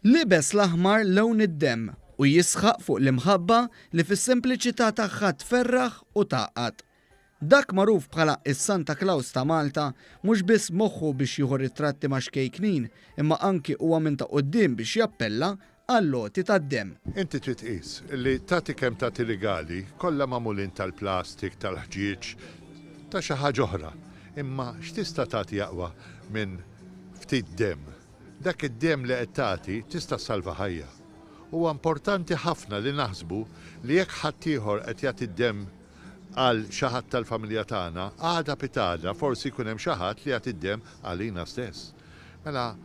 Libes l-aħmar lewn id-demm u jisħaq fuq l-imħabba li fis-sempliċità tagħha tferraħ u tgħaqqad. Dak magħruf bħala is-Santa Claus ta' Malta mhux biss moħħu biex jieħu ritratti ma' xkejknin imma anki huwa minn ta' quddiem biex jappella għall-loti tad-demm. Inti trid tqis li tagħti kemm tagħti rigali kollha magħmulin tal-plastik, tal-ħġieġ, ta' xi ħaġa oħra. Imma x'tista' tagħti aqwa minn ftit demm. Dak id-demm li qed tagħti tista' salva ħajja. Huwa importanti ħafna li naħsbu li jekk ħadd ieħor qed jagħti d-demm għal xi ħadd tal-familja tagħna, għada pitada forsi jkun hemm xi ħadd li jagħti d-demm għalina stess. Mela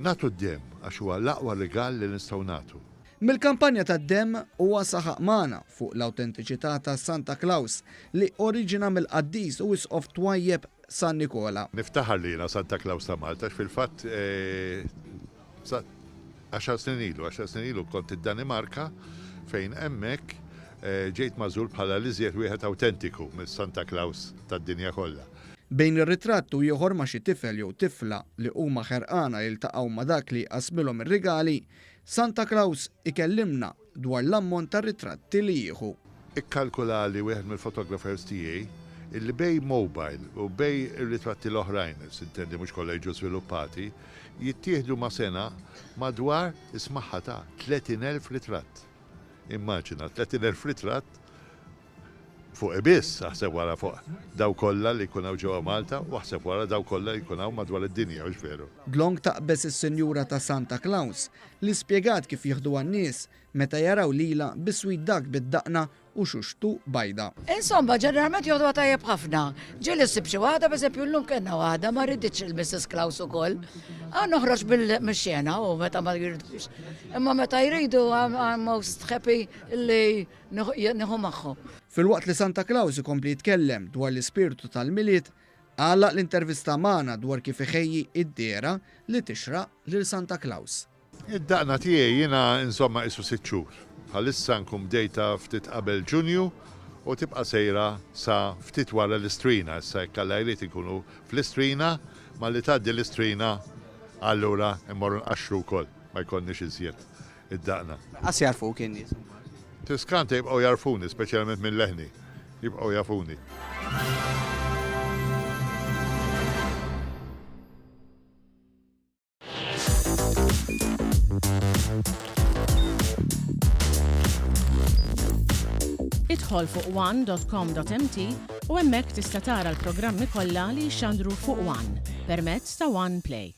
nagħtu d-demm għax huwa l-aqwa rigal li nistgħu nagħtu. Mill-kampanja tad-demm huwa saħaq magħna fuq l-awtentiċità ta' Santa Claus li oriġina mill-qaddis u wisqof Twajjeb San Nikola. Niftaħar li jiena Santa Claus ta' Malta fil-fatt 10 snin ilu kont id-Danimarka fejn hemmhekk ġejt magħżul bħala l-iżjed wieħed awtentiku mis-Santa Claus tad-dinja kollha. Bejn ir-ritratt u ieħor ma' xi tifel jew tifla li huma ħerqana jiltaqgħu ma' dak li qasmilhom ir-rigali, Santa Claus ikellimna dwar l-ammont tar-ritratti li jieħu. Ikkalkula li wieħed mill-photographers tiegħi illi bej mobile u bej ir-ritratti l-oħrajn, sintendi mhux kollha jiġu żviluppati, jittieħdu ma' sena madwar ismaħħa ta' 30,000 ritratt. Immaġina 30,000 ritratt fuq ibiss, aħseb wara fuq daw kollha li jkun hawn ġewwa Malta u aħseb wara daw kollha li jkun hawn madwar id-dinja mhux veru. Dlong taqbes is-Sinjura ta' Santa Claus li spjegat kif jieħdu għan-nies meta jaraw lila biswid dak bid-daqna u xuxtu bajda. Insomma, ġeneralment jgħodu tajjeb ħafna. Ġili ssib xi waħda b'eżempju llum kellna waħda ma rriditx il-Mrs. Claus ukoll. Noħroġ bil-mixxena u meta ma jridux. Imma meta jridu I'm most happy li nieħu magħhom. Filwaqt li Santa Claus ikompli jitkellem dwar l-ispirtu tal-miliet, għallaq l-intervista magħna dwar kif iħejji id-dera li tixraq lil Santa Claus. Id-daqna tiegħi jiena insomma isu 6 xhur. Bħalissa nkun bdejta ftit qabel Ġunju u tibqa' sejra sa ftit wara l-istrina. Issa jekk alla jrid ikunu fl-istrina, ma li tgħaddi l-istrina allura immorru nqaxxru wkoll ma jkollniex iżjed id-daqna. Qas jarfuk in-nies. Tiskanta jibqgħu jarfuni, speċjalment minn leħni. Jibqgħu jafuni. Idħol fuq one.com.mt u hemmhekk tista' tara l-programmi kollha li jxandru fuq One permezz ta' One Play.